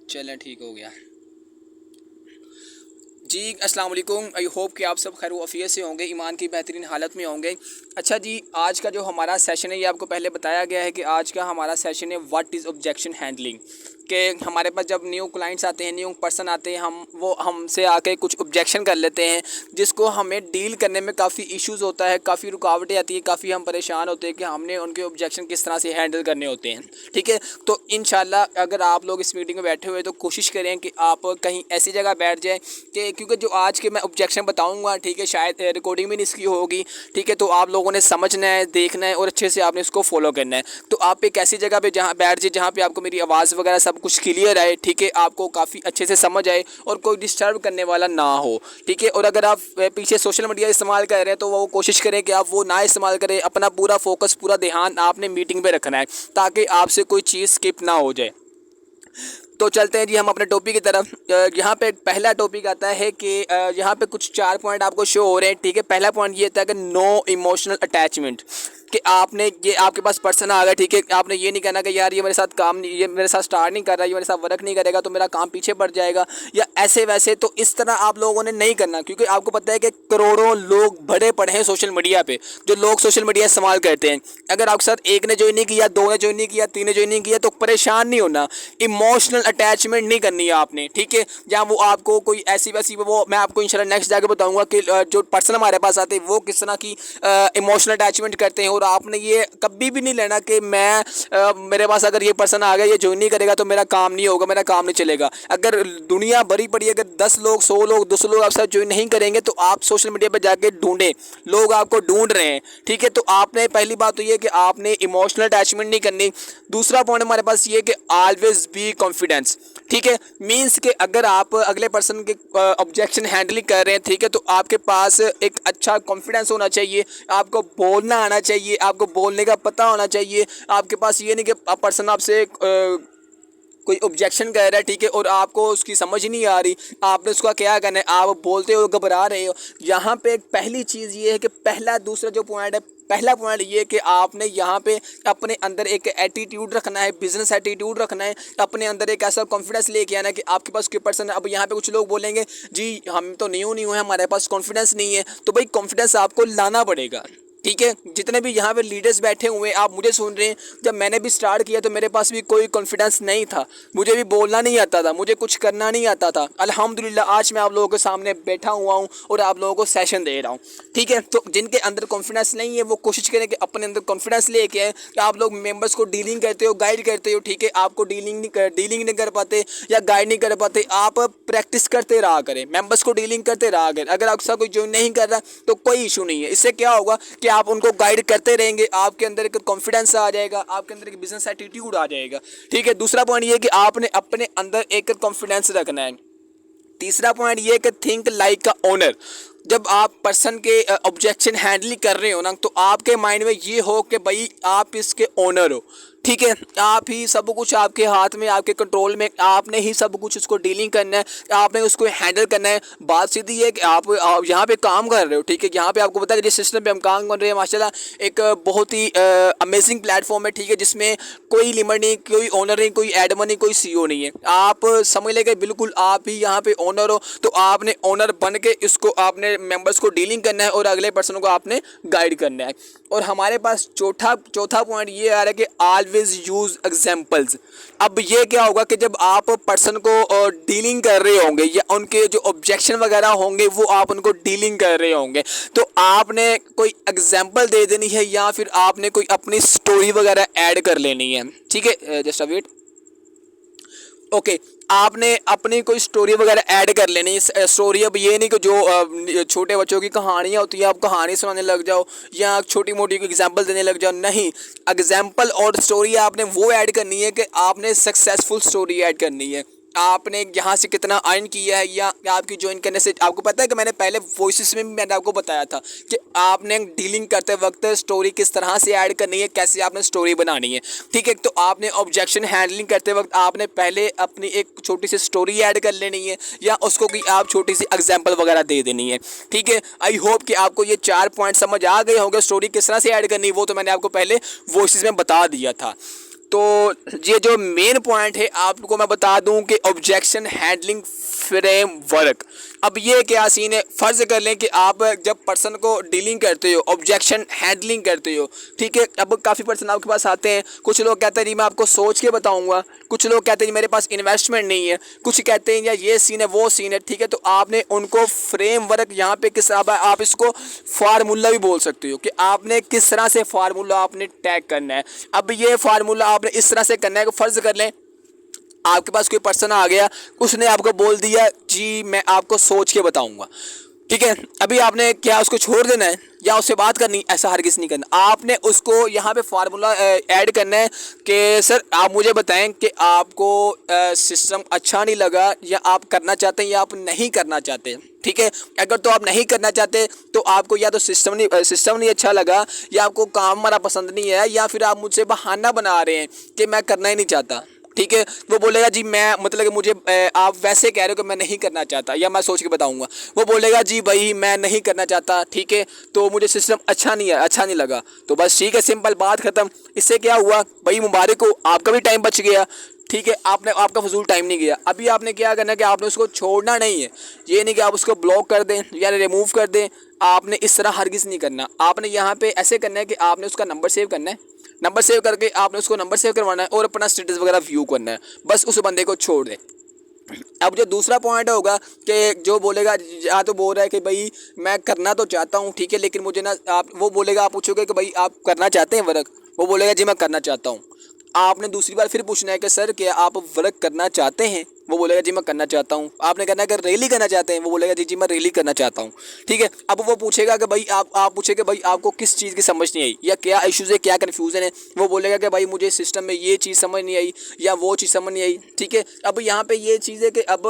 चलें ठीक हो गया जी। अस्सलाम वालेकुम। आई होप कि आप सब खैर वफ़ियत से होंगे, ईमान की बेहतरीन हालत में होंगे। अच्छा जी, आज का जो हमारा सेशन है ये आपको पहले बताया गया है कि आज का हमारा सेशन है व्हाट इज़ ऑब्जेक्शन हैंडलिंग। कि हमारे पास जब न्यू क्लाइंट्स आते हैं, न्यू पर्सन आते हैं, वो हमसे आके कुछ ऑब्जेक्शन कर लेते हैं जिसको हमें डील करने में काफ़ी इश्यूज़ होता है, काफ़ी रुकावटें आती हैं, काफ़ी हम परेशान होते हैं कि हमने उनके ऑब्जेक्शन किस तरह से हैंडल करने होते हैं। ठीक है, तो इंशाल्लाह अगर आप लोग इस मीटिंग में बैठे हुए तो कोशिश करें कि आप कहीं ऐसी जगह बैठ जाएँ कि क्योंकि जो आज के मैं ऑब्जेक्शन बताऊँगा, ठीक है, शायद रिकॉर्डिंग भी नहीं इसकी होगी। ठीक है, तो आप लोगों ने समझना है, देखना है और अच्छे से आपने इसको फॉलो करना है। तो आप एक ऐसी जगह पे जहाँ बैठ जाए जहाँ पे आपको मेरी आवाज़ वगैरह सब कुछ क्लियर आए, ठीक है, आपको काफ़ी अच्छे से समझ आए और कोई डिस्टर्ब करने वाला ना हो। ठीक है, और अगर आप पीछे सोशल मीडिया इस्तेमाल कर रहे हैं तो वो कोशिश करें कि आप वो ना इस्तेमाल करें। अपना पूरा फोकस, पूरा ध्यान आपने मीटिंग पे रखना है ताकि आपसे कोई चीज़ स्किप ना हो जाए। तो चलते हैं जी हम अपने टॉपिक की तरफ। यहाँ पे पहला टॉपिक आता है कि यहाँ पे कुछ 4 पॉइंट आपको शो हो रहे हैं। ठीक है, पहला पॉइंट ये था कि नो इमोशनल अटैचमेंट, कि आपने ये आपके पास पर्सन आ गया, ठीक है, आपने ये नहीं कहना कि यार ये मेरे साथ काम नहीं, ये मेरे साथ स्टार्ट नहीं कर रहा, ये मेरे साथ वर्क नहीं करेगा तो मेरा काम पीछे पड़ जाएगा या ऐसे वैसे। तो इस तरह आप लोगों ने नहीं करना, क्योंकि आपको पता है कि करोड़ों लोग भरे पड़े हैं सोशल मीडिया पे, जो लोग सोशल मीडिया इस्तेमाल करते हैं। अगर आपके साथ एक ने ज्वाइन नहीं किया, 2 ने ज्वाइन नहीं किया, 3 ने ज्वाइन नहीं किया तो परेशान नहीं होना, इमोशनल अटैचमेंट नहीं करनी है आपने। ठीक है, जहाँ वो आपको कोई ऐसी वैसी, वो मैं आपको इंशाल्लाह नेक्स्ट जाके बताऊंगा कि जो पर्सन हमारे पास आते हैं वो किस तरह की इमोशनल अटैचमेंट करते हैं। और आपने ये कभी भी नहीं लेना कि मैं मेरे पास अगर ये पर्सन आ गया, ये ज्वाइन नहीं करेगा तो मेरा काम नहीं होगा, मेरा काम नहीं चलेगा। अगर दुनिया भरी पड़ी, अगर 10 लोग, 100 लोग, 200 लोग आपके साथ ज्वाइन नहीं करेंगे तो आप सोशल मीडिया पर जाके ढूंढें, लोग आपको ढूंढ रहे हैं। ठीक है, तो आपने पहली बात तो ये कि आपने इमोशनल अटैचमेंट नहीं करनी। दूसरा पॉइंट हमारे पास ये कि ऑलवेज बी कॉन्फिडेंस। ठीक है, मीन्स कि अगर आप अगले पर्सन के ऑब्जेक्शन हैंडलिंग कर रहे हैं, ठीक है, तो आपके पास एक अच्छा कॉन्फिडेंस होना चाहिए, आपको बोलना आना चाहिए, आपको बोलने का पता होना चाहिए। आपके पास ये नहीं कि पर्सन आपसे कोई ऑब्जेक्शन कर रहा है, ठीक है, और आपको उसकी समझ नहीं आ रही, आपने उसका क्या करना है, आप बोलते हो घबरा रहे हो। यहाँ पे पहली चीज़ ये है कि पहला दूसरा जो पॉइंट है, पहला पॉइंट ये कि आपने यहाँ पे अपने अंदर एक एटीट्यूड रखना है, बिजनेस एटीट्यूड रखना है, अपने अंदर एक ऐसा कॉन्फिडेंस लेके आना कि आपके पास कोई पर्सन। अब यहाँ पे कुछ लोग बोलेंगे जी हम तो न्यू है, हमारे पास कॉन्फिडेंस नहीं है, तो भाई कॉन्फिडेंस आपको लाना पड़ेगा। ठीक है, जितने भी यहाँ पे लीडर्स बैठे हुए हैं, आप मुझे सुन रहे हैं, जब मैंने भी स्टार्ट किया तो मेरे पास भी कोई कॉन्फिडेंस नहीं था, मुझे भी बोलना नहीं आता था, मुझे कुछ करना नहीं आता था। अल्हम्दुलिल्लाह आज मैं आप लोगों के सामने बैठा हुआ हूँ और आप लोगों को सेशन दे रहा हूँ। ठीक है, तो जिनके अंदर कॉन्फिडेंस नहीं है वो कोशिश करें कि अपने अंदर कॉन्फिडेंस लेके आए कि आप लोग मेंबर्स को डीलिंग करते हो, गाइड करते हो। ठीक है, आपको डीलिंग नहीं कर पाते या गाइड नहीं कर पाते, आप प्रैक्टिस करते रहा करें, मेंबर्स को डीलिंग करते रहा करें। अगर आपके साथ कोई ज्वाइन नहीं कर रहा तो कोई इशू नहीं है, इससे क्या होगा कि आप उनको गाइड करते रहेंगे, आपके अंदर एक कॉन्फिडेंस आ जाएगा, आपके अंदर एक बिजनेस एटीट्यूड आ जाएगा। ठीक है, दूसरा पॉइंट ये कि आपने अपने अंदर एक कॉन्फिडेंस रखना है। तीसरा पॉइंट ये कि थिंक लाइक अ ओनर। जब आप पर्सन के ऑब्जेक्शन हैंडल कर रहे हो ना, तो आपके माइंड में ये हो कि भाई आप इसके ओनर हो। ठीक है, आप ही सब कुछ आपके हाथ में, आपके कंट्रोल में, आपने ही सब कुछ उसको डीलिंग करना है, आपने उसको हैंडल करना है। बात सीधी है कि आप यहाँ पे काम कर रहे हो। ठीक है, यहाँ पे आपको पता है जिस सिस्टम पे हम काम कर रहे हैं माशाल्लाह एक बहुत ही अमेजिंग प्लेटफॉर्म है। ठीक है, जिसमें कोई लिमिट नहीं, कोई ओनर नहीं, कोई एडमन नहीं, कोई सीईओ नहीं है। आप समझ लेंगे बिल्कुल आप ही यहाँ पे ओनर हो, तो आपने ओनर बन के इसको आपने मेंबर्स को डीलिंग करना है और अगले पर्सन को आपने गाइड करना है। और हमारे पास चौथा पॉइंट ये आ रहा है कि ऑलवेज यूज एग्जांपल्स। अब ये क्या होगा कि जब आप पर्सन को डीलिंग कर रहे होंगे या उनके जो ऑब्जेक्शन वगैरह होंगे वो आप उनको डीलिंग कर रहे होंगे, तो आपने कोई एग्जांपल दे देनी है या फिर आपने कोई अपनी स्टोरी वगैरह ऐड कर लेनी है। ठीक है, जस्ट अ वेट, ओके, आपने अपनी कोई स्टोरी वगैरह ऐड कर लेनी। स्टोरी अब ये नहीं कि जो छोटे बच्चों की कहानियाँ होती हैं आप कहानी सुनाने लग जाओ या छोटी मोटी एग्जांपल देने लग जाओ, नहीं। एग्जांपल और स्टोरी आपने वो ऐड करनी है कि आपने सक्सेसफुल स्टोरी ऐड करनी है, आपने यहाँ से कितना अर्न किया है, या आपकी ज्वाइन करने से आपको पता है कि मैंने पहले वॉइसेस में भी मैंने आपको बताया था कि आपने डीलिंग करते वक्त स्टोरी किस तरह से ऐड करनी है, कैसे आपने स्टोरी बनानी है। ठीक है, तो आपने ऑब्जेक्शन हैंडलिंग करते वक्त आपने पहले अपनी एक छोटी सी स्टोरी ऐड कर लेनी है या उसको कि आप छोटी सी एग्जाम्पल वगैरह दे देनी है। ठीक है, आई होप कि आपको ये 4 पॉइंट समझ आ गए होंगे। स्टोरी किस तरह से ऐड करनी है वो तो मैंने आपको पहले वॉइसेस में बता दिया था। तो ये जो मेन पॉइंट है आपको मैं बता दूं कि ऑब्जेक्शन हैंडलिंग फ्रेमवर्क। अब ये क्या सीन है, फ़र्ज़ कर लें कि आप जब पर्सन को डीलिंग करते हो, ऑब्जेक्शन हैंडलिंग करते हो, ठीक है। अब काफ़ी पर्सन आपके पास आते हैं, कुछ लोग कहते हैं जी मैं आपको सोच के बताऊंगा, कुछ लोग कहते हैं जी मेरे पास इन्वेस्टमेंट नहीं है, कुछ कहते हैं या ये सीन है वो सीन है, ठीक है। तो आपने उनको फ्रेमवर्क यहाँ पे किस आप इसको फार्मूला भी बोल सकते हो कि आपने किस तरह से फार्मूला आपने टैग करना है। अब ये फार्मूला आपने इस तरह से करना है कि फ़र्ज़ कर लें आपके पास कोई पर्सन आ गया, उसने आपको बोल दिया जी मैं आपको सोच के बताऊंगा, ठीक है। अभी आपने क्या उसको छोड़ देना है या उससे बात करनी, ऐसा हरगिज़ नहीं करना। आपने उसको यहाँ पे फार्मूला ऐड करना है कि सर आप मुझे बताएं कि आपको सिस्टम अच्छा नहीं लगा या आप करना चाहते हैं या आप नहीं करना चाहते, ठीक है। अगर तो आप नहीं करना चाहते तो आपको या तो सिस्टम नहीं अच्छा लगा, या आपको काम हमारा पसंद नहीं है, या फिर आप मुझसे बहाना बना रहे हैं कि मैं करना ही नहीं चाहता, ठीक है। वो बोलेगा जी मैं मतलब कि मुझे आप वैसे कह रहे हो कि मैं नहीं करना चाहता या मैं सोच के बताऊंगा। वो बोलेगा जी भाई मैं नहीं करना चाहता, ठीक है, तो मुझे सिस्टम अच्छा नहीं लगा, तो बस ठीक है, सिंपल बात ख़त्म। इससे क्या हुआ भाई, मुबारक हो, आपका भी टाइम बच गया, ठीक है। आपका फजूल टाइम नहीं गया। अभी आपने क्या करना है कि आपने उसको छोड़ना नहीं है, ये नहीं कि आप उसको ब्लॉक कर दें या रिमूव कर दें, आपने इस तरह हरगिज़ नहीं करना। आपने यहाँ पे ऐसे करना है कि आपने उसका नंबर सेव करना है, नंबर सेव करके आपने उसको नंबर सेव करवाना है और अपना स्टेटस वगैरह व्यू करना है, बस उस बंदे को छोड़ दें। अब जो दूसरा पॉइंट होगा कि जो बोलेगा या तो बोल रहा है कि भाई मैं करना तो चाहता हूँ, ठीक है, लेकिन मुझे ना आप, वो बोलेगा, आप पूछोगे कि भाई आप करना चाहते हैं वर्क, वो बोलेगा जी मैं करना चाहता हूँ। आपने दूसरी बार फिर पूछना है कि सर क्या आप वर्क करना चाहते हैं, वो बोलेगा जी मैं करना चाहता हूँ। आपने कहना है कि रैली करना चाहते हैं, वो बोलेगा जी मैं रैली करना चाहता हूँ, ठीक है। अब वो पूछेगा कि भाई आप पूछेगा भाई आपको किस चीज़ की समझ नहीं आई या क्या इश्यूज़ है, क्या कन्फ्यूज़न है, वो बोलेगा कि भाई मुझे सिस्टम में ये चीज़ समझ नहीं आई या वो चीज़ समझ नहीं आई, ठीक है। अब यहाँ पे ये चीज़ है कि अब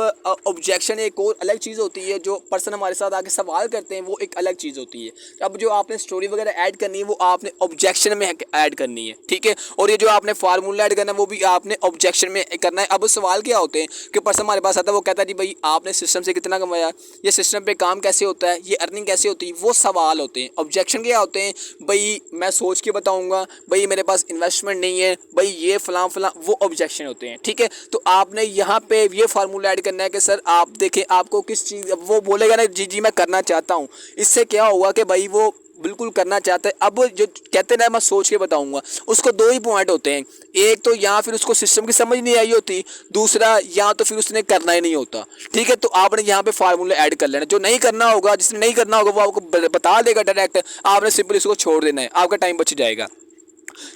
ऑब्जेक्शन एक और अलग चीज़ होती है, जो पर्सन हमारे साथ आके सवाल करते हैं वो एक अलग चीज़ होती है। अब जो आपने स्टोरी वगैरह ऐड करनी है वो आपने ऑब्जेक्शन में ऐड करनी है, ठीक है। और ये जो आपने फार्मूला ऐड करना है वो भी आपने ऑब्जेक्शन में करना है। अब सवाल क्या होते हैं कि पर्सन हमारे पास आता है, वो कहता है जी भाई आपने सिस्टम से कितना कमाया, ये सिस्टम पे काम कैसे होता है, ये अर्निंग कैसे होती है, वो सवाल होते हैं। ऑब्जेक्शन क्या होते हैं, भाई मैं सोच के बताऊंगा, भाई मेरे पास इन्वेस्टमेंट नहीं है, भाई ये फलां, वो ऑब्जेक्शन होते हैं, ठीक है। तो आपने यहाँ पे ये फार्मूला ऐड करना है कि सर आप देखें आपको किस चीज़, वो बोलेगा ना जी मैं करना चाहता हूँ, इससे क्या होगा कि भाई वो बिल्कुल करना चाहता है। अब जो कहते हैं ना मैं सोच के बताऊंगा, उसको दो ही पॉइंट होते हैं, एक तो या फिर उसको सिस्टम की समझ नहीं आई होती, दूसरा या तो फिर उसने करना ही नहीं होता, ठीक है। तो आपने यहाँ पे फार्मूला ऐड कर लेना। जो नहीं करना होगा, जिसने नहीं करना होगा वो आपको बता देगा डायरेक्ट, आपने सिंपली उसको छोड़ देना है, आपका टाइम बच जाएगा।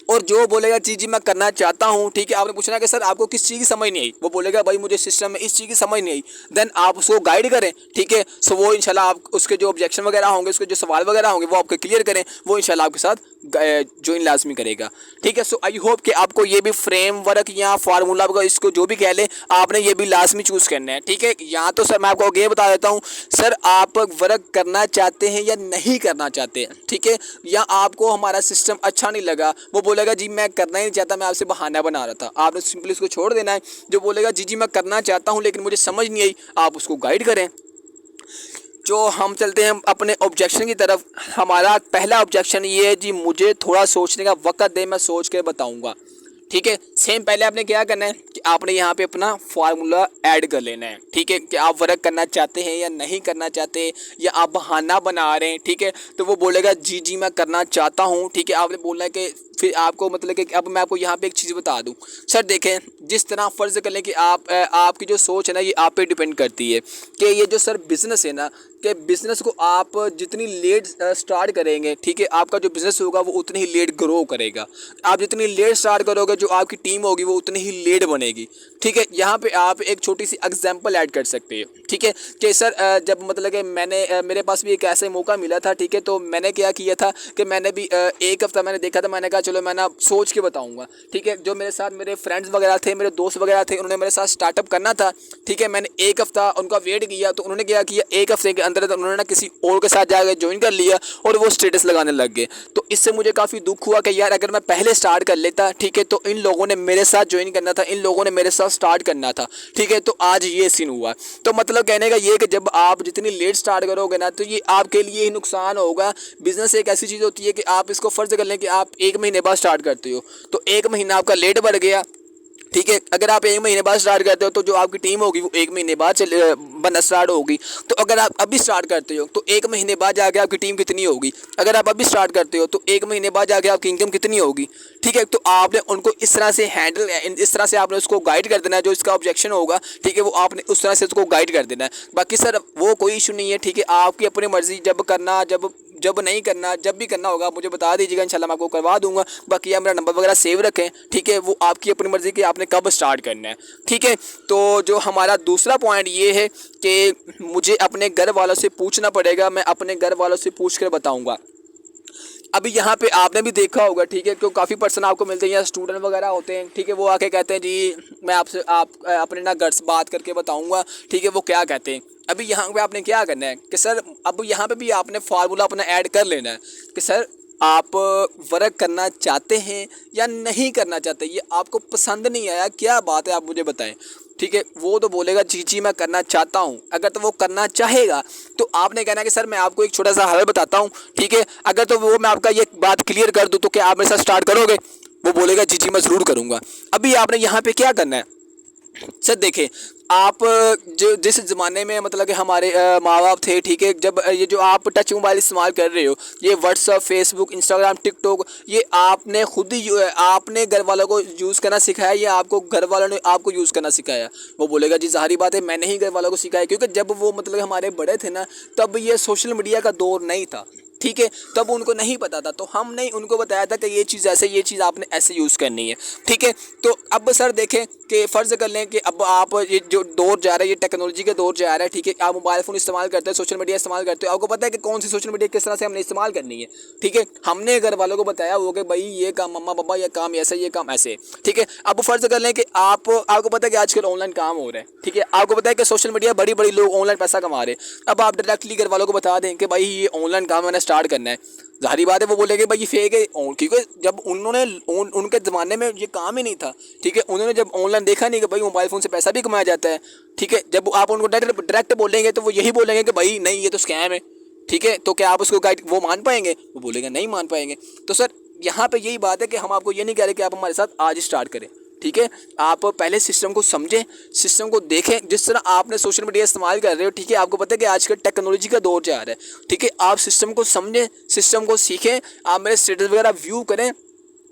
और जो बोलेगा जी मैं करना चाहता हूँ, ठीक है, आपने पूछना कि सर आपको किस चीज़ की समझ नहीं आई, वो बोलेगा भाई मुझे सिस्टम में इस चीज़ की समझ नहीं आई, देन आप उसको गाइड करें, ठीक है। सो वो इंशाल्लाह आप उसके जो ऑब्जेक्शन वगैरह होंगे, उसके जो सवाल वगैरह होंगे वो आपके क्लियर करें, वो इंशाल्लाह आपके साथ ज्वाइन लाजमी करेगा, ठीक है। सो आई होप कि आपको ये भी फ्रेमवर्क या फार्मूला, इसको जो भी कह लें, आपने ये भी लाजमी चूज़ करना है, ठीक है। या तो सर मैं आपको ये बता देता हूँ, सर आप वर्क करना चाहते हैं या नहीं करना चाहते हैं, ठीक है, या आपको हमारा सिस्टम अच्छा नहीं लगा, वो बोलेगा जी मैं करना ही नहीं चाहता, मैं आपसे बहाना बना रहा था, आपने सिंपली उसको छोड़ देना है। जो बोलेगा जी मैं करना चाहता हूँ लेकिन मुझे समझ नहीं आई, आप उसको गाइड करें। जो हम चलते हैं अपने ऑब्जेक्शन की तरफ, हमारा पहला ऑब्जेक्शन ये है जी मुझे थोड़ा सोचने का वक्त दे, मैं सोच के बताऊंगा, ठीक है। सेम पहले आपने क्या करना है कि आपने यहाँ पे अपना फार्मूला ऐड कर लेना है, ठीक है, कि आप वर्क करना चाहते हैं या नहीं करना चाहते, या आप बहाना बना रहे हैं, ठीक है। तो वो बोलेगा जी मैं करना चाहता हूँ, ठीक है। आपने बोलना है कि फिर आपको मतलब कि अब मैं आपको यहाँ पे एक चीज़ बता दूँ, सर देखें जिस तरह फ़र्ज़ कर लें कि आपकी जो सोच है ना ये आप पे डिपेंड करती है कि ये जो सर बिज़नेस है ना, कि बिज़नेस को आप जितनी लेट स्टार्ट करेंगे, ठीक है, आपका जो बिज़नेस होगा वो उतनी ही लेट ग्रो करेगा। आप जितनी लेट स्टार्ट करोगे, जो आपकी टीम होगी वो उतनी ही लेट बनेगी, ठीक है। यहाँ पे आप एक छोटी सी एग्जांपल ऐड कर सकते हैं, ठीक है, कि सर जब मतलब कि मेरे पास भी एक ऐसा मौका मिला था, ठीक है, तो मैंने क्या किया था कि मैंने भी एक हफ़्ता मैंने देखा था, मैंने कहा चलो मैं ना सोच के बताऊँगा, ठीक है। जो मेरे साथ मेरे फ्रेंड्स वगैरह थे, मेरे दोस्त वगैरह थे, उन्होंने मेरे साथ स्टार्टअप करना था, ठीक है। मैंने एक हफ़्ता उनका वेट किया, तो उन्होंने क्या किया, एक हफ़्ते के अंदर उन्होंने ना किसी और के साथ जाकर ज्वाइन कर लिया और वो स्टेटस लगाने लग गए। तो इससे मुझे काफ़ी दुख हुआ कि यार अगर मैं पहले स्टार्ट कर लेता, ठीक है, तो इन लोगों ने मेरे साथ ज्वाइन करना था, इन लोगों ने मेरे साथ स्टार्ट करना था, ठीक है। तो आज ये सीन हुआ। तो मतलब कहने का ये कि जब आप जितनी लेट स्टार्ट करोगे ना तो ये आपके लिए ही नुकसान होगा। बिजनेस एक ऐसी चीज़ होती है कि आप इसको फ़र्ज़ कर लें कि आप 1 महीने बाद स्टार्ट करते हो, तो 1 महीना आपका लेट बढ़ गया, ठीक है। अगर आप 1 महीने बाद स्टार्ट करते हो तो जो आपकी टीम होगी वो 1 महीने बाद बनना स्टार्ट होगी। तो अगर आप अभी स्टार्ट करते हो तो 1 महीने बाद जाके आपकी टीम कितनी होगी। अगर आप अभी स्टार्ट करते हो तो 1 महीने बाद जाके आपकी इनकम कितनी होगी, ठीक है। तो आपने उनको इस तरह से हैंडल, इस तरह से आपने उसको गाइड कर देना है। जो इसका ऑब्जेक्शन होगा, ठीक है, वो आपने उस तरह से उसको गाइड कर देना है। बाकी सर वो कोई इशू नहीं है, ठीक है। आपकी अपनी मर्ज़ी, जब करना, जब नहीं करना, जब भी करना होगा मुझे बता दीजिएगा, इंशाल्लाह मैं आपको करवा दूंगा। बाकी आप मेरा नंबर वगैरह सेव रखें, ठीक है। वो आपकी अपनी मर्ज़ी कि आपने कब स्टार्ट करना है, ठीक है। तो जो हमारा दूसरा पॉइंट ये है कि मुझे अपने घर वालों से पूछना पड़ेगा, मैं अपने घर वालों से पूछ कर बताऊँगा। अभी यहाँ पे आपने भी देखा होगा, ठीक है, क्योंकि काफ़ी पर्सन आपको मिलते हैं या स्टूडेंट वगैरह होते हैं, ठीक है। वो आके कहते हैं जी मैं आपसे आप अपने ना घर से बात करके बताऊँगा, ठीक है। वो क्या कहते हैं, अभी यहाँ पे आपने क्या करना है कि सर अब यहाँ पे भी आपने फार्मूला अपना ऐड कर लेना है कि सर आप वर्क करना चाहते हैं या नहीं करना चाहते, ये आपको पसंद नहीं आया, क्या बात है आप मुझे बताएं, ठीक है। वो तो बोलेगा जी मैं करना चाहता हूँ। अगर तो वो करना चाहेगा तो आपने कहना कि सर मैं आपको एक छोटा सा हल बताता हूँ, ठीक है। अगर तो वो मैं आपका ये बात क्लियर कर दूँ तो क्या आप मेरे साथ स्टार्ट करोगे। वो बोलेगा जी मैं ज़रूर करूँगा। अभी आपने यहाँ पे क्या करना है सर, देखें आप जो जिस ज़माने में मतलब कि हमारे माँ बाप थे, ठीक है, जब ये जो आप टच मोबाइल इस्तेमाल कर रहे हो, ये व्हाट्सअप, फेसबुक, इंस्टाग्राम, टिकटॉक, ये आपने खुद ही आपने घर वालों को यूज़ करना सिखाया या आपको घर वालों ने आपको यूज़ करना सिखाया। वो बोलेगा जी ज़ाहिर बात है मैंने ही घर वालों को सिखाया, क्योंकि जब वो मतलब हमारे बड़े थे ना तब ये सोशल मीडिया का दौर नहीं था, ठीक है। तब उनको नहीं पता था, तो हमने उनको बताया था कि ये चीज़ ऐसे, ये चीज़ आपने ऐसे यूज़ करनी है, ठीक है। तो अब सर देखें कि फ़र्ज़ कर लें कि अब आप ये जो दौर जा रहा है, ये टेक्नोलॉजी का दौर जा रहा है, ठीक है। आप मोबाइल फ़ोन इस्तेमाल करते हैं, सोशल मीडिया इस्तेमाल करते हो, आपको पता है कि कौन सी सोशल मीडिया किस तरह से हमने इस्तेमाल करनी है, ठीक है। हमने घर वालों को बताया हो कि भाई ये काम मम्मा पापा, ये काम ऐसा, ये काम ऐसे, ठीक है। अब फ़र्ज़ कर लें कि आपको पता है कि आजकल ऑनलाइन काम हो रहा है, ठीक है। आपको पता है कि सोशल मीडिया बड़ी बड़ी लोग ऑनलाइन पैसा कमा रहे हैं। अब आप डायरेक्टली घर वालों को बता दें कि भाई ये ऑनलाइन काम मैंने स्टार्ट करना है, ज़ाहिर बात है वो बोलेंगे भाई ये फेक है, क्योंकि जब उन्होंने उनके ज़माने में ये काम ही नहीं था, ठीक है। उन्होंने जब ऑनलाइन देखा नहीं कि भाई मोबाइल फ़ोन से पैसा भी कमाया जाता है, ठीक है। जब आप उनको डायरेक्ट बोलेंगे तो वो यही बोलेंगे कि भाई नहीं ये तो स्कैम है, ठीक है। तो क्या आप उसको गाइड वो मान पाएंगे? वो बोलेगा नहीं मान पाएंगे। तो सर यहाँ पे यही बात है कि हम आपको ये नहीं कह रहे कि आप हमारे साथ आज स्टार्ट करें, ठीक है। आप पहले सिस्टम को समझें, सिस्टम को देखें। जिस तरह आपने सोशल मीडिया इस्तेमाल कर रहे हो, ठीक है, आपको पता है कि आजकल टेक्नोलॉजी का दौर जा रहा है, ठीक है। आप सिस्टम को समझें, सिस्टम को सीखें, आप मेरे स्टेटस वगैरह व्यू करें।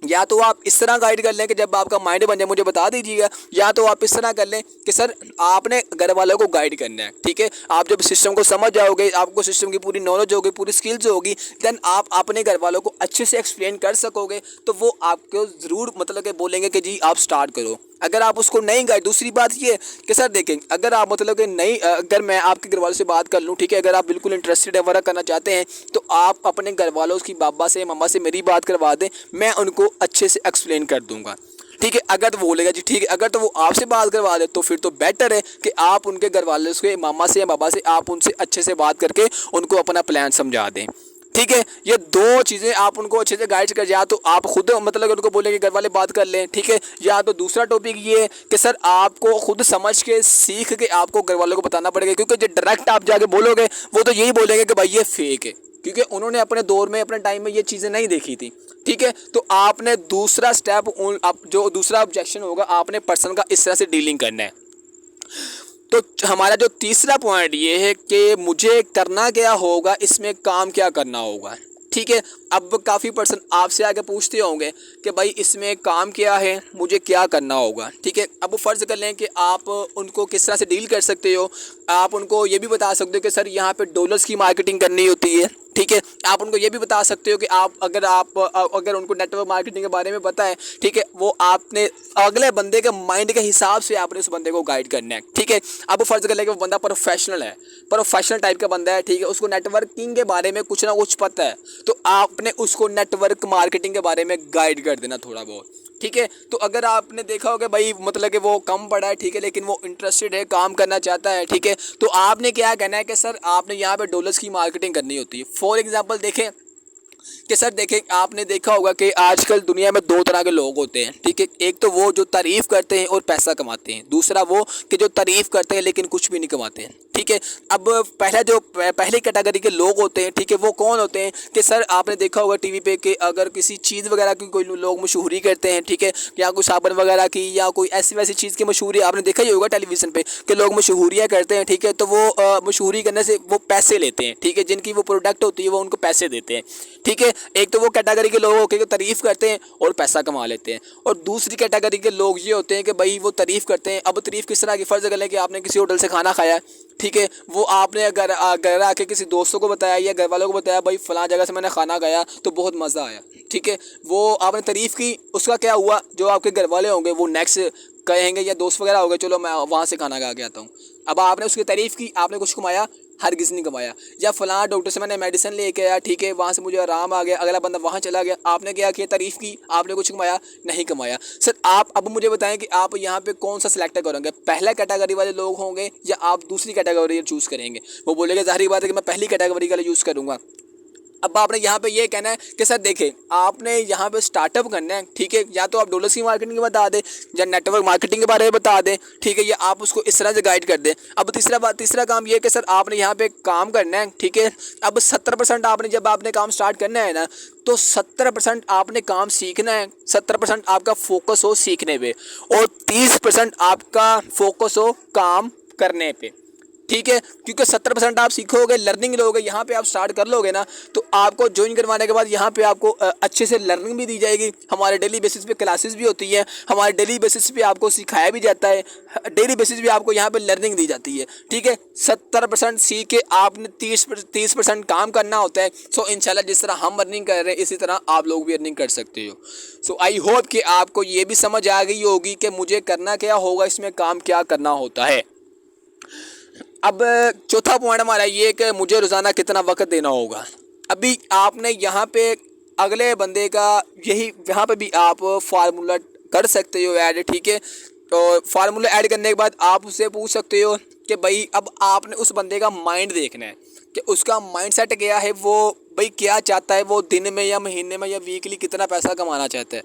या तो आप इस तरह गाइड कर लें कि जब आपका माइंड बन जाए मुझे बता दीजिएगा, या तो आप इस तरह कर लें कि सर आपने घर वालों को गाइड करना है, ठीक है। आप जब सिस्टम को समझ जाओगे, आपको सिस्टम की पूरी नॉलेज होगी, पूरी स्किल्स होगी, देन आप अपने घर वालों को अच्छे से एक्सप्लेन कर सकोगे, तो वो आपको ज़रूर मतलब कि बोलेंगे कि जी आप स्टार्ट करो। अगर आप उसको नहीं गाइड, दूसरी बात ये कि सर देखें, अगर आप मतलब कि नहीं, अगर मैं आपके घर वालों से बात कर लूँ, ठीक है, अगर आप बिल्कुल इंटरेस्टेड है, वर्क करना चाहते हैं, तो आप अपने घर वालों की बाबा से मम्मा से मेरी बात करवा दें, मैं उनको अच्छे से एक्सप्लेन कर दूंगा, ठीक है। अगर तो वो बोलेगा जी ठीक है, अगर तो वो आपसे बात करवा दे तो फिर तो बेटर है कि आप उनके घर वालों से, मामा से या बाबा से, आप उनसे अच्छे से बात करके उनको अपना प्लान समझा दें, ठीक है। ये दो चीज़ें आप उनको अच्छे से गाइड कर, या तो आप खुद मतलब उनको बोलेंगे घर वाले बात कर लें, ठीक है। या तो दूसरा टॉपिक ये है कि सर आपको खुद समझ के सीख के आपको घर वालों को बताना पड़ेगा, क्योंकि जो डायरेक्ट आप जाके बोलोगे वो तो यही बोलेंगे कि भाई ये फेक है, क्योंकि उन्होंने अपने दौर में, अपने टाइम में ये चीज़ें नहीं देखी थी, ठीक है। तो आपने दूसरा स्टेप, जो दूसरा ऑब्जेक्शन होगा, आपने पर्सन का इस तरह से डीलिंग करना है। तो हमारा जो तीसरा पॉइंट ये है कि मुझे करना क्या होगा, इसमें काम क्या करना होगा, ठीक है। अब काफ़ी पर्सन आपसे आके पूछते होंगे कि भाई इसमें काम क्या है, मुझे क्या करना होगा, ठीक है। अब फ़र्ज़ कर लें कि आप उनको किस तरह से डील कर सकते हो। आप उनको ये भी बता सकते हो कि सर यहाँ पे डॉलर्स की मार्केटिंग करनी होती है, ठीक है। आप उनको ये भी बता सकते हो कि अगर उनको नेटवर्क मार्केटिंग के बारे में पता है, ठीक है, वो आपने अगले बंदे के माइंड के हिसाब से आपने उस बंदे को गाइड करना है, ठीक है। अब फ़र्ज़ कर लें कि वो बंदा प्रोफेशनल है, प्रोफेशनल टाइप का बंदा है, ठीक है, उसको नेटवर्किंग के बारे में कुछ ना कुछ पता है, तो आपने उसको नेटवर्क मार्केटिंग के बारे में गाइड कर देना थोड़ा बहुत, ठीक है। तो अगर आपने देखा होगा भाई मतलब कि वो कम पढ़ा है, ठीक है, लेकिन वो इंटरेस्टेड है, काम करना चाहता है, ठीक है, तो आपने क्या कहना है कि सर आपने यहाँ पे डॉलर्स की मार्केटिंग करनी होती है। फॉर एग्जांपल देखें कि सर देखें, आपने देखा होगा कि आजकल दुनिया में दो तरह के लोग होते हैं, ठीक है। एक तो वो जो तारीफ़ करते हैं और पैसा कमाते हैं, दूसरा वो कि जो तारीफ़ करते हैं लेकिन कुछ भी नहीं कमाते हैं, ठीक है। अब पहली कैटेगरी के लोग होते हैं, ठीक है, वो कौन होते हैं कि सर आपने देखा होगा टीवी पे कि अगर किसी चीज़ वगैरह की कोई लोग मशहूरी करते हैं, ठीक है, या कोई साबुन वगैरह की या कोई ऐसी वैसी चीज़ की मशहूरी आपने देखा ही होगा टेलीविज़न पे कि लोग मशहूरियाँ करते हैं, ठीक है। तो वो मशहूरी करने से वो पैसे लेते हैं, ठीक है, जिनकी वो प्रोडक्ट होती है वो उनको पैसे देते हैं, ठीक है। एक तो वो कैटेगरी के लोग होते हैं जो तारीफ़ करते हैं और पैसा कमा लेते हैं, और दूसरी कैटेगरी के लोग ये होते हैं कि भाई वो तारीफ़ करते हैं। अब तारीफ़ किस तरह की, फ़र्ज़ कर लें कि आपने किसी होटल से खाना खाया, ठीक है, वो आपने घर आके किसी दोस्तों को बताया या घर वालों को बताया, भाई फ़लाँ जगह से मैंने खाना खाया तो बहुत मज़ा आया, ठीक है। वो आपने तारीफ़ की, उसका क्या हुआ, जो आपके घर वाले होंगे वो नेक्स्ट कहेंगे या दोस्त वगैरह हो गए, चलो मैं वहाँ से खाना खा के आता हूँ। अब आपने उसकी तारीफ़ की, आपने कुछ कमाया, हरगिज़ नहीं कमाया। या फ़लाँ डॉक्टर से मैंने मेडिसिन लेके आया, ठीक है, वहाँ से मुझे आराम आ गया, अगला बंदा वहाँ चला गया, आपने क्या किया, तारीफ़ की, आपने कुछ कमाया, नहीं कमाया। सर आप अब मुझे बताएं कि आप यहाँ पे कौन सा सिलेक्ट करोगे, पहला कैटेगरी वाले लोग होंगे या आप दूसरी कैटेगरी चूज़ करेंगे। वो बोलेगा ज़ाहिर बात है कि मैं पहली कैटेगरी का यूज़ करूँगा। अब आपने यहाँ पे ये कहना है कि सर देखें, आपने यहाँ पे स्टार्टअप करना है, ठीक है, या तो आप डॉलर्स की मार्केटिंग बता दें या नेटवर्क मार्केटिंग के बारे में बता दें, ठीक है, या आप उसको इस तरह से गाइड कर दें। अब तीसरा काम ये है कि सर आपने यहाँ पे काम करना है, ठीक है। अब 70% आपने जब आपने काम स्टार्ट करना है ना, तो 70% आपने काम सीखना है, 70% आपका फोकस हो सीखने पे और 30% आपका फोकस हो काम करने पे, ठीक है। क्योंकि 70% आप सीखोगे, लर्निंग लोगे, यहाँ पे आप स्टार्ट कर लोगे ना, तो आपको ज्वाइन करवाने के बाद यहाँ पे आपको अच्छे से लर्निंग भी दी जाएगी। हमारे डेली बेसिस पे क्लासेस भी होती हैं, हमारे डेली बेसिस पे आपको सिखाया भी जाता है, डेली बेसिस पे आपको यहाँ पे लर्निंग दी जाती है, ठीक है। 70% सीख के आपने 30% काम करना होता है। सो इंशाल्लाह जिस तरह हम अर्निंग कर रहे हैं इसी तरह आप लोग भी अर्निंग कर सकते हो। सो आई होप कि आपको ये भी समझ आ गई होगी कि मुझे करना क्या होगा, इसमें काम क्या करना होता है। अब चौथा पॉइंट हमारा ये कि मुझे रोज़ाना कितना वक्त देना होगा। अभी आपने यहाँ पे अगले बंदे का यही यहाँ पे भी आप फार्मूला कर सकते हो ऐड, ठीक है। तो फार्मूला ऐड करने के बाद आप उससे पूछ सकते हो कि भाई अब आपने उस बंदे का माइंड देखना है कि उसका माइंड सेट क्या है, वो भाई क्या चाहता है, वो दिन में या महीने में या वीकली कितना पैसा कमाना चाहता है,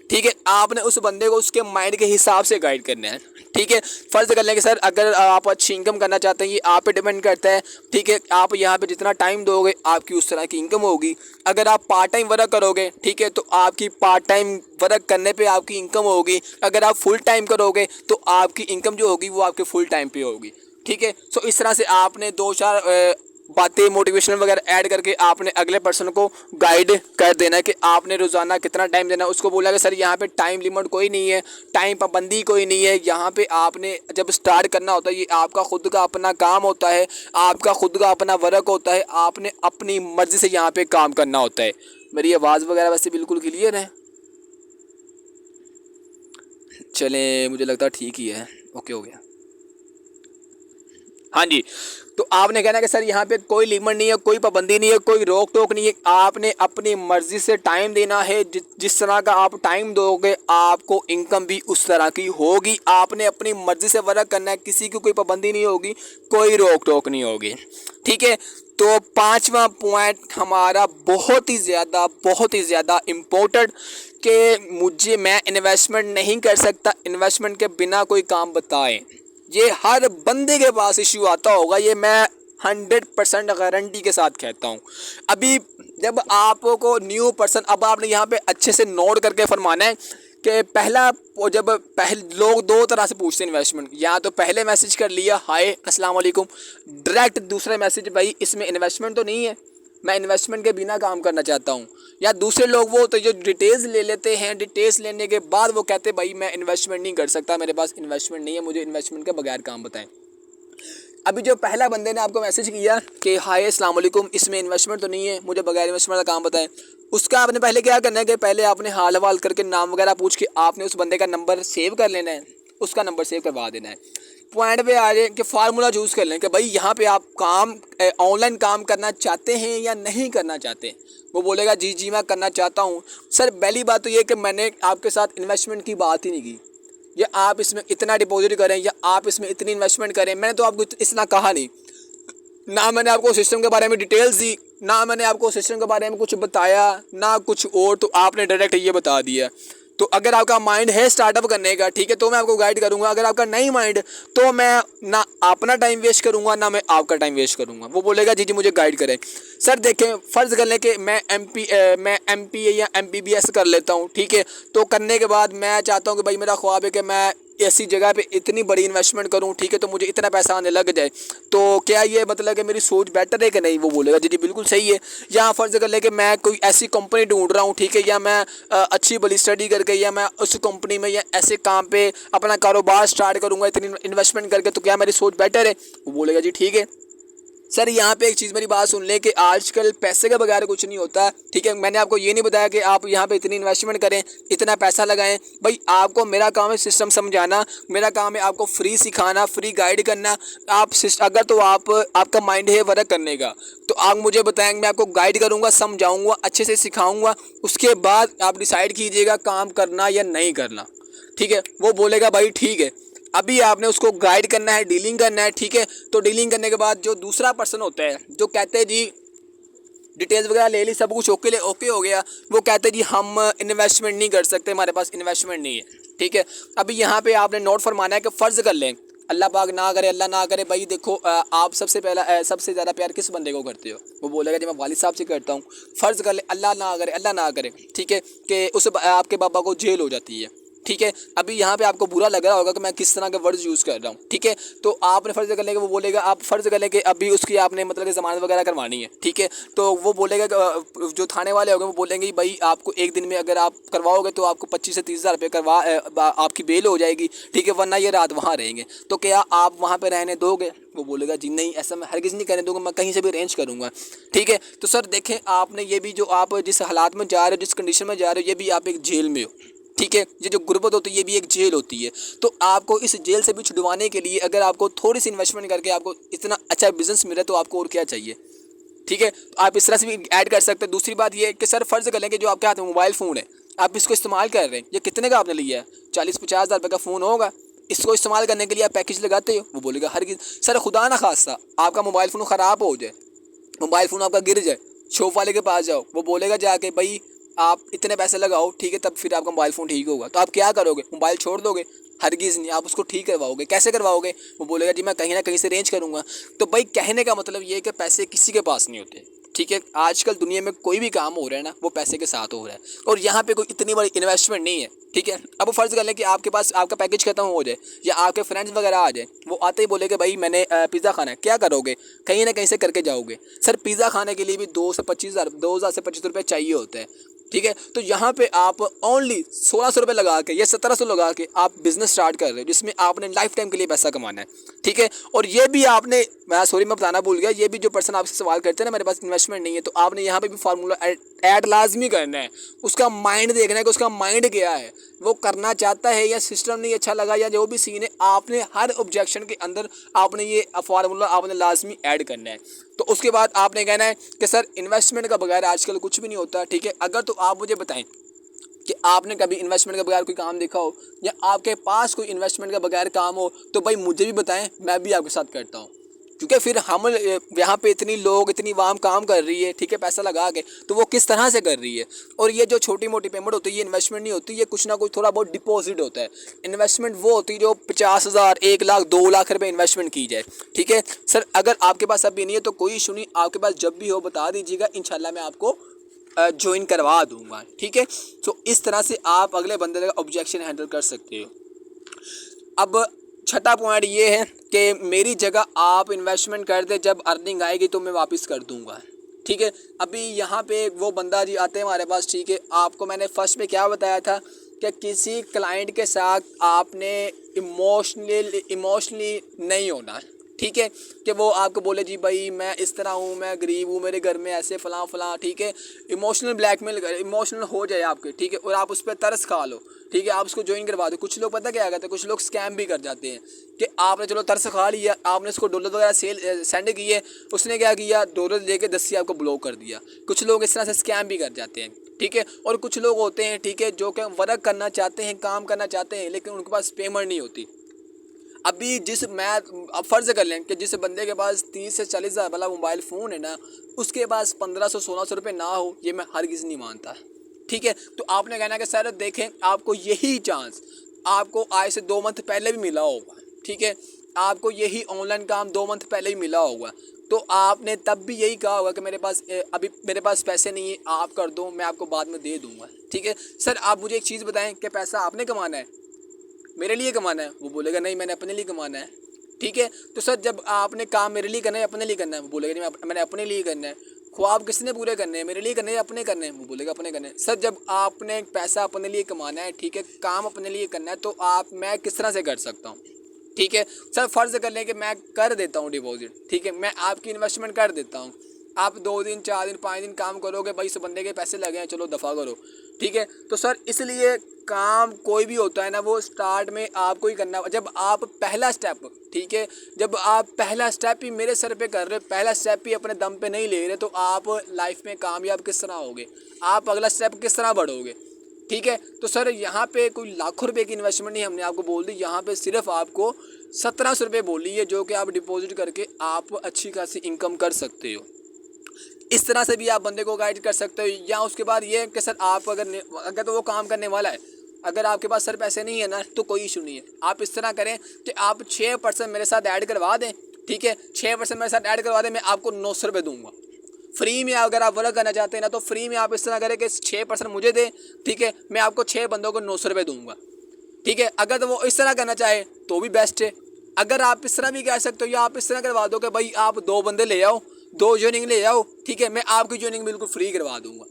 ठीक है। आपने उस बंदे को उसके माइंड के हिसाब से गाइड करना है, ठीक है। फ़र्ज़ कर लें कि सर अगर आप अच्छी इनकम करना चाहते हैं, ये आप पे डिपेंड करता है, ठीक है। आप यहाँ पे जितना टाइम दोगे आपकी उस तरह की इनकम होगी। अगर आप पार्ट टाइम वर्क करोगे, ठीक है, तो आपकी पार्ट टाइम वर्क करने पे आपकी इनकम होगी। अगर आप फुल टाइम करोगे तो आपकी इनकम जो होगी वो आपके फुल टाइम पे होगी, ठीक है। सो इस तरह से आपने 2-4 बातें मोटिवेशनल वगैरह ऐड करके आपने अगले पर्सन को गाइड कर देना है कि आपने रोज़ाना कितना टाइम देना है। उसको बोला कि सर यहाँ पे टाइम लिमिट कोई नहीं है, टाइम पाबंदी कोई नहीं है। यहाँ पे आपने जब स्टार्ट करना होता है, ये आपका खुद का अपना काम होता है, आपका खुद का अपना वर्क होता है, आपने अपनी मर्ज़ी से यहाँ पे काम करना होता है। मेरी आवाज़ वगैरह वैसे बिल्कुल क्लियर है? चलें, मुझे लगता है ठीक ही है, ओके हो गया। हाँ जी, तो आपने कहना कि सर यहाँ पे कोई लिमिट नहीं है, कोई पाबंदी नहीं है, कोई रोक टोक नहीं है। आपने अपनी मर्ज़ी से टाइम देना है, जिस तरह का आप टाइम दोगे आपको इनकम भी उस तरह की होगी। आपने अपनी मर्ज़ी से वर्क करना है, किसी की कोई पाबंदी नहीं होगी, कोई रोक टोक नहीं होगी, ठीक है। तो 5वां पॉइंट हमारा बहुत ही ज़्यादा इम्पोर्टेंट कि मैं इन्वेस्टमेंट नहीं कर सकता इन्वेस्टमेंट के बिना कोई काम बताएं। ये हर बंदे के पास इश्यू आता होगा, ये मैं 100% गारंटी के साथ कहता हूँ। अभी जब आपको न्यू पर्सन, अब आपने यहाँ पे अच्छे से नोट करके फरमाना है कि पहले लोग 2 तरह से पूछते हैं इन्वेस्टमेंट। या तो पहले मैसेज कर लिया हाय अस्सलाम वालेकुम, डायरेक्ट दूसरा मैसेज भाई इसमें इन्वेस्टमेंट तो नहीं है, मैं इन्वेस्टमेंट के बिना काम करना चाहता हूँ। या दूसरे लोग वो तो जो डिटेल्स ले लेते हैं, डिटेल्स लेने के बाद वो कहते हैं भाई मैं इन्वेस्टमेंट नहीं कर सकता, मेरे पास इन्वेस्टमेंट नहीं है, मुझे इन्वेस्टमेंट के बगैर काम बताएं। अभी जो पहला बंदे ने आपको मैसेज किया कि हाय अस्सलाम वालेकुम, इसमें इन्वेस्टमेंट तो नहीं है, मुझे बगैर इन्वेस्टमेंट का काम बताएं, उसका आपने पहले क्या करना है कि पहले आपने हाल हवाल करके नाम वगैरह पूछ के आपने उस बंदे का नंबर सेव कर लेना है, उसका नंबर सेव करवा देना है। पॉइंट पे आ जाए कि फार्मूला चूज़ कर लें कि भाई यहाँ पे आप काम ऑनलाइन काम करना चाहते हैं या नहीं करना चाहते। वो बोलेगा जी जी मैं करना चाहता हूँ। सर पहली बात तो ये कि मैंने आपके साथ इन्वेस्टमेंट की बात ही नहीं की, या आप इसमें इतना डिपॉजिट करें या आप इसमें इतनी इन्वेस्टमेंट करें, मैंने तो आपको इतना कहा नहीं। ना मैंने आपको सिस्टम के बारे में डिटेल्स दी, ना मैंने आपको सिस्टम के बारे में कुछ बताया, ना कुछ और, तो आपने डायरेक्ट ये बता दिया। तो अगर आपका माइंड है स्टार्टअप करने का, ठीक है, तो मैं आपको गाइड करूंगा। अगर आपका नहीं माइंड, तो मैं ना अपना टाइम वेस्ट करूंगा, ना मैं आपका टाइम वेस्ट करूंगा। वो बोलेगा जी जी मुझे गाइड करें। सर देखें, फ़र्ज़ कर लें कि मैं एमपीए या एमबीबीएस कर लेता हूँ, ठीक है, तो करने के बाद मैं चाहता हूँ कि भाई मेरा ख्वाब है कि मैं ऐसी जगह पे इतनी बड़ी इन्वेस्टमेंट करूं, ठीक है, तो मुझे इतना पैसा आने लग जाए। तो क्या ये मतलब कि मेरी सोच बेटर है कि नहीं? वो बोलेगा जी जी बिल्कुल सही है। या फ़र्ज़ कर ले कि मैं कोई ऐसी कंपनी ढूंढ रहा हूं, ठीक है, या मैं अच्छी बड़ी स्टडी करके, या मैं उस कंपनी में या ऐसे काम पे अपना कारोबार स्टार्ट करूँगा इतनी इन्वेस्टमेंट करके, तो क्या मेरी सोच बेटर है? वो बोलेगा जी ठीक है। सर यहाँ पे एक चीज़ मेरी बात सुन लें कि आजकल पैसे के बगैर कुछ नहीं होता, ठीक है। मैंने आपको ये नहीं बताया कि आप यहाँ पे इतनी इन्वेस्टमेंट करें, इतना पैसा लगाएं। भाई आपको, मेरा काम है सिस्टम समझाना, मेरा काम है आपको फ्री सिखाना, फ्री गाइड करना। आप अगर तो आपका माइंड है वर्क करने का, तो आप मुझे बताएंगे, मैं आपको गाइड करूँगा, समझाऊँगा, अच्छे से सिखाऊँगा। उसके बाद आप डिसाइड कीजिएगा काम करना या नहीं करना, ठीक है। वो बोलेगा भाई ठीक है। अभी आपने उसको गाइड करना है, डीलिंग करना है, ठीक है। तो डीलिंग करने के बाद जो दूसरा पर्सन होता है, जो कहते हैं जी डिटेल्स वगैरह ले ली, सब कुछ ओके हो गया, वो कहते हैं जी हम इन्वेस्टमेंट नहीं कर सकते, हमारे पास इन्वेस्टमेंट नहीं है, ठीक है। अभी यहाँ पे आपने नोट फरमाना है कि फ़र्ज़ कर लें, अल्लाह पाक ना करे, अल्लाह ना करे, भाई देखो आप सबसे पहला सबसे ज़्यादा प्यार किस बंदे को करते हो? वो बोलेगा जी मैं वालिद साहब से करता हूँ। फ़र्ज़ कर ले, अल्लाह ना करे, ठीक है, कि उस आपके पापा को जेल हो जाती है, ठीक है। अभी यहाँ पे आपको बुरा लग रहा होगा कि मैं किस तरह के वर्ड्स यूज़ कर रहा हूँ, ठीक है। तो आपने फ़र्ज़ कर लें कि वो बोलेगा, आप फ़र्ज़ कर लें कि अभी उसकी आपने मतलब कि ज़मानत वगैरह करवानी है, ठीक है। तो वो बोलेगा कि जो थाने वाले होंगे वो बोलेंगे भाई आपको एक दिन में अगर आप करवाओगे तो आपको 25 से 30 हज़ार रुपये आपकी बेल हो जाएगी, ठीक है, वरना ये रात वहाँ रहेंगे। तो क्या आप वहाँ पर रहने दोगे? वो बोलेगा जी नहीं, ऐसा मैं हरगिज़ नहीं करने दूँगा, मैं कहीं से भी अरेंज करूँगा, ठीक है। तो सर देखें, आपने ये भी, जो आप जिस हालात में जा रहे हो, जिस कंडीशन में जा रहे हो, ये भी आप एक जेल में हो, ठीक है। ये जो गुर्बत होती है, ये भी एक जेल होती है। तो आपको इस जेल से भी छुड़वाने के लिए अगर आपको थोड़ी सी इन्वेस्टमेंट करके आपको इतना अच्छा बिजनेस मिले, तो आपको और क्या चाहिए, ठीक है। तो आप इस तरह से भी ऐड कर सकते हैं। दूसरी बात ये है कि सर फ़र्ज़ कर लें कि जो आपके हाथ में मोबाइल फ़ोन है, आप इसको इस्तेमाल कर रहे हैं, ये कितने का आपने लिया है? 40-50 हज़ार रुपये का फ़ोन होगा। इसको इस्तेमाल करने के लिए आप पैकेज लगाते हो? वो बोलेगा हरगिज़। सर खुदा ना खास्ता आपका मोबाइल फ़ोन ख़राब हो जाए, मोबाइल फ़ोन आपका गिर जाए, शॉप वाले के पास जाओ, वो बोलेगा जाके भाई आप इतने पैसे लगाओ, ठीक है, तब फिर आपका मोबाइल फ़ोन ठीक होगा। तो आप क्या करोगे? मोबाइल छोड़ दोगे? हरगिज़ नहीं, आप उसको ठीक करवाओगे। कैसे करवाओगे? वो बोलेगा जी मैं कहीं ना कहीं से अरेंज करूँगा। तो भाई कहने का मतलब ये है कि पैसे किसी के पास नहीं होते, ठीक है। आजकल दुनिया में कोई भी काम हो रहा है ना, वो पैसे के साथ हो रहा है, और यहाँ पे कोई इतनी बड़ी इन्वेस्टमेंट नहीं है, ठीक है। अब फ़र्ज़ कर लें कि आपके पास आपका पैकेज खत्म हो जाए, या आपके फ्रेंड्स वगैरह आ जाए, वो आते ही बोले कि भाई मैंने पिज़्ज़ा खाना है, क्या करोगे? कहीं ना कहीं से करके जाओगे। सर पिज़्ज़ा खाने के लिए भी 2,000 से 25 रुपये चाहिए होते हैं, ठीक है। तो यहाँ पे आप ओनली 1600 रुपये लगा के या 1700 लगा के आप बिज़नेस स्टार्ट कर रहे हो, जिसमें आपने लाइफ टाइम के लिए पैसा कमाना है, ठीक है। और ये भी आपने, मैं बताना भूल गया, ये भी जो पर्सन आपसे सवाल करते हैं ना मेरे पास इन्वेस्टमेंट नहीं है, तो आपने यहाँ पे भी फार्मूला ऐड लाजमी करना है। उसका माइंड देखना है कि उसका माइंड क्या है, वो करना चाहता है या सिस्टम नहीं अच्छा लगा या जो भी सीन है, आपने हर ऑब्जेक्शन के अंदर आपने ये फार्मूला आपने लाजमी ऐड करना है। तो उसके बाद आपने कहना है कि सर इन्वेस्टमेंट का बगैर आजकल कुछ भी नहीं होता, ठीक है। अगर तो आप मुझे बताएं कि आपने कभी इन्वेस्टमेंट के बगैर कोई काम देखा हो, या आपके पास कोई इन्वेस्टमेंट के बगैर काम हो, तो भाई मुझे भी बताएं, मैं भी आपके साथ करता हूँ। क्योंकि फिर हम यहाँ पे इतनी लोग, इतनी वाम काम कर रही है, ठीक है, पैसा लगा के, तो वो किस तरह से कर रही है। और ये जो छोटी मोटी पेमेंट होती है, ये इन्वेस्टमेंट नहीं होती, ये कुछ ना कुछ थोड़ा बहुत डिपॉजिट होता है। इन्वेस्टमेंट वो होती है जो 50,000, 1 लाख, 2 लाख रुपए इन्वेस्टमेंट की जाए, ठीक है। सर अगर आपके पास अभी नहीं है तो कोई इशू नहीं, आपके पास जब भी हो बता दीजिएगा, इंशाल्लाह मैं आपको ज्वाइन करवा दूंगा, ठीक है। तो इस तरह से आप अगले बंदे का ऑब्जेक्शन हैंडल कर सकते हो। अब छठा पॉइंट ये है कि मेरी जगह आप इन्वेस्टमेंट कर दे, जब अर्निंग आएगी तो मैं वापस कर दूंगा, ठीक है। अभी यहाँ पे वो बंदा जी आते हैं हमारे पास, ठीक है। आपको मैंने फर्स्ट में क्या बताया था कि किसी क्लाइंट के साथ आपने इमोशनली नहीं होना, ठीक है। कि वो आपको बोले जी भाई मैं इस तरह हूँ, मैं गरीब हूँ, मेरे घर में ऐसे फ़लाँ फ़लाँ, ठीक है। इमोशनल ब्लैकमेल कर, इमोशनल हो जाए आपके, ठीक है, और आप उस पर तरस खा लो, ठीक है, आप उसको ज्वाइन करवा दो। कुछ लोग पता क्या करते हैं, कुछ लोग स्कैम भी कर जाते हैं कि आपने चलो तरस खा लिया, आपने उसको डॉलर वगैरह सेंड किए, उसने क्या किया, डॉलर लेके 10 आपको ब्लॉक कर दिया। कुछ लोग इस तरह से स्कैम भी कर जाते हैं, ठीक है। और कुछ लोग होते हैं, ठीक है, जो कि वर्क करना चाहते हैं, काम करना चाहते हैं, लेकिन उनके पास पेमेंट नहीं होती। अभी अब फ़र्ज़ कर लें कि जिस बंदे के पास 30 से 40 हज़ार वाला मोबाइल फ़ोन है ना, उसके पास 1500-1600 रुपये ना हो, ये मैं हरगिज़ नहीं मानता। ठीक है, तो आपने कहना कि सर देखें, आपको यही चांस आपको आज से 2 मंथ पहले भी मिला होगा। ठीक है, आपको यही ऑनलाइन काम 2 मंथ पहले ही मिला होगा, तो आपने तब भी यही कहा होगा कि अभी मेरे पास पैसे नहीं है, आप कर दो, मैं आपको बाद में दे दूँगा। ठीक है, सर आप मुझे एक चीज़ बताएं कि पैसा आपने कमाना है, मेरे लिए कमाना है? वो बोलेगा नहीं, मैंने अपने लिए कमाना है। ठीक है, तो सर जब आपने काम मेरे लिए करना है, अपने लिए करना है? वो बोलेगा नहीं, मैंने अपने लिए करना है। ख्वाब किसने पूरे करने हैं, मेरे लिए करने हैं या अपने करने हैं? वो बोलेगा अपने करने हैं। सर जब आपने पैसा अपने लिए कमाना है, ठीक है, काम अपने लिए करना है, तो मैं किस तरह से कर सकता हूँ? ठीक है, सर फ़र्ज़ कर लें कि मैं कर देता हूँ डिपॉज़िट, ठीक है, मैं आपकी इन्वेस्टमेंट कर देता हूँ। आप 2 दिन 4 दिन 5 दिन काम करोगे, भाई इस बंदे के पैसे लगे हैं, चलो दफ़ा करो। ठीक है, तो सर इसलिए काम कोई भी होता है ना, वो स्टार्ट में आपको ही करना। जब आप पहला स्टेप, ठीक है, जब आप पहला स्टेप ही मेरे सर पे कर रहे हो, पहला स्टेप ही अपने दम पे नहीं ले रहे, तो आप लाइफ में कामयाब किस तरह होगे? आप अगला स्टेप किस तरह बढ़ोगे? ठीक है, तो सर यहाँ पे कोई लाखों रुपए की इन्वेस्टमेंट नहीं हमने आपको बोल दी, यहाँ पे सिर्फ आपको 1700 रुपये बोली है, जो कि आप डिपॉजिट करके आप अच्छी खासी इनकम कर सकते हो। इस तरह से भी आप बंदे को गाइड कर सकते हो। या उसके बाद ये है कि सर आप अगर तो वो काम करने वाला है, अगर आपके पास सर पैसे नहीं है ना, तो कोई इशू नहीं है। आप इस तरह करें कि आप 6% मेरे साथ ऐड करवा दें। ठीक है, 6% मेरे साथ ऐड करवा दें, मैं आपको 900 रुपये दूँगा फ्री में। अगर आप वर्क करना चाहते हैं ना, तो फ्री में आप इस तरह करें कि 6% मुझे दें, ठीक है, मैं आपको 6 बंदों को 900 रुपये दूँगा। ठीक है, अगर तो वो इस तरह करना चाहे तो भी बेस्ट है। अगर आप इस तरह भी कह सकते हो, या आप इस तरह करवा दो कि भाई आप 2 बंदे ले आओ, 2 जॉइनिंग ले आओ, ठीक है, मैं आपकी जॉइनिंग बिल्कुल फ्री करवा दूंगा,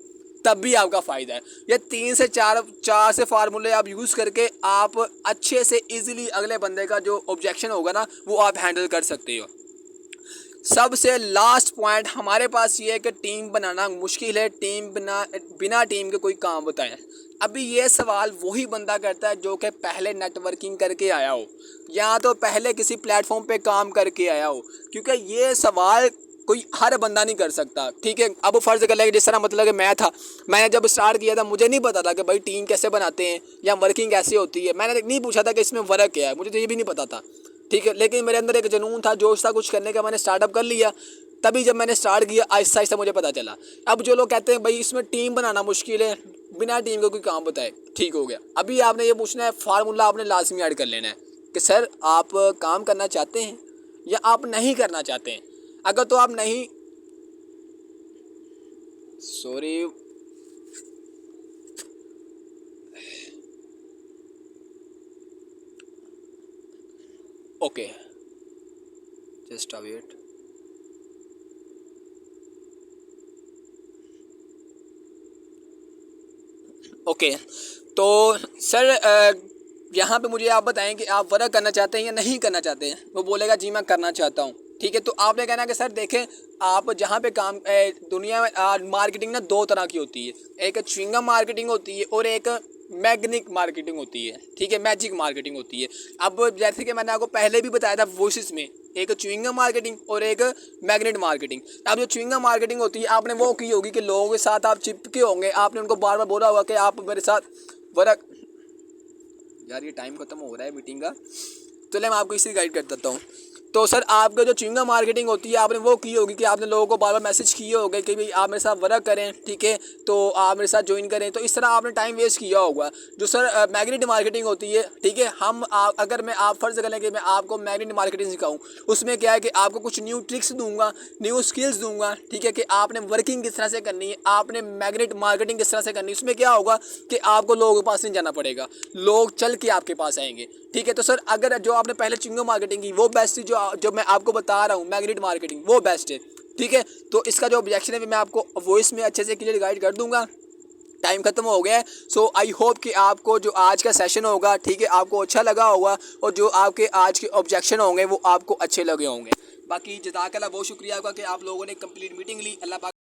तब भी आपका फ़ायदा है। या 3 से 4 से फार्मूले आप यूज़ करके आप अच्छे से इजीली अगले बंदे का जो ऑब्जेक्शन होगा ना, वो आप हैंडल कर सकते हो। सबसे लास्ट पॉइंट हमारे पास ये है कि टीम बनाना मुश्किल है, बिना टीम के कोई काम होता है। अभी ये सवाल वही बंदा करता है जो कि पहले नेटवर्किंग करके आया हो, या तो पहले किसी प्लेटफॉर्म पे काम करके आया हो, क्योंकि ये सवाल कोई हर बंदा नहीं कर सकता। ठीक है, अब फ़र्ज़ कर लें, जिस तरह मतलब कि मैंने जब स्टार्ट किया था, मुझे नहीं पता था कि भाई टीम कैसे बनाते हैं या वर्किंग कैसे होती है। मैंने नहीं पूछा था कि इसमें वर्क क्या है, मुझे तो ये भी नहीं पता था। ठीक है, लेकिन मेरे अंदर एक जुनून था, जोश था कुछ करने का, मैंने स्टार्टअप कर लिया। तभी जब मैंने स्टार्ट किया, आहिस्ता आहिस्ता मुझे पता चला। अब जो लोग कहते हैं भाई इसमें टीम बनाना मुश्किल है, बिना टीम के कोई काम बताए, ठीक हो गया। अभी आपने ये पूछना है, फार्मूला आपने लाजमी ऐड कर लेना है कि सर आप काम करना चाहते हैं या आप नहीं करना चाहते हैं। अगर तो आप नहीं, sorry, okay, just a wait. Okay, तो सर यहाँ पे मुझे आप बताएं कि आप वर्क करना चाहते हैं या नहीं करना चाहते हैं। वो बोलेगा जी मैं करना चाहता हूँ। ठीक है, तो आपने कहना कि सर देखें, आप जहाँ पे काम दुनिया में मार्केटिंग ना 2 तरह की होती है, एक च्युइंगम मार्केटिंग होती है और एक मैग्निक मार्केटिंग होती है। ठीक है, मैजिक मार्केटिंग होती है। अब जैसे कि मैंने आपको पहले भी बताया था वॉइस में, एक च्युइंगम मार्केटिंग और एक मैग्नेट मार्केटिंग। अब जो च्युइंगम मार्केटिंग होती है, आपने वो की होगी कि लोगों के साथ आप चिपके होंगे, आपने उनको बार बार बोला होगा कि आप मेरे साथ वर्क, यार ये टाइम खत्म हो रहा है मीटिंग का, चले मैं आपको इसी गाइड कर देता हूँ। तो सर आपका जो च्युइंगम मार्केटिंग होती है, आपने वो की होगी कि आपने लोगों को बार बार मैसेज किए होंगे कि भाई आप मेरे साथ वर्क करें, ठीक है, तो आप मेरे साथ ज्वाइन करें। तो इस तरह आपने टाइम वेस्ट किया होगा। जो सर मैग्नेट मार्केटिंग होती है, ठीक है, अगर मैं आप फ़र्ज़ करें कि मैं आपको मैग्नेट मार्केटिंग सिखाऊँ, उसमें क्या है कि आपको कुछ न्यू ट्रिक्स दूंगा, न्यू स्किल्स दूंगा, ठीक है, कि आपने वर्किंग किस तरह से करनी है, आपने मैग्नेट मार्केटिंग किस तरह से करनी है। उसमें क्या होगा कि आपको लोगों के पास नहीं जाना पड़ेगा, लोग चल के आपके पास आएंगे। ठीक है, तो सर अगर जो आपने पहले च्युइंगम मार्केटिंग की वो बेस्ट थी, जो मैं आपको बता रहा हूँ मैग्नेट मार्केटिंग वो बेस्ट है। ठीक है, तो इसका जो ऑब्जेक्शन है मैं आपको वॉइस में अच्छे से क्लियर गाइड कर दूंगा। टाइम खत्म हो गया है। सो आई होप कि आपको जो आज का सेशन होगा, ठीक है, आपको अच्छा लगा होगा और जो आपके आज के ऑब्जेक्शन होंगे वो आपको अच्छे लगे होंगे। बाकी जज़ाकल्लाह, बहुत शुक्रिया आपका कि आप लोगों ने कंप्लीट मीटिंग ली। अल्लाह पाक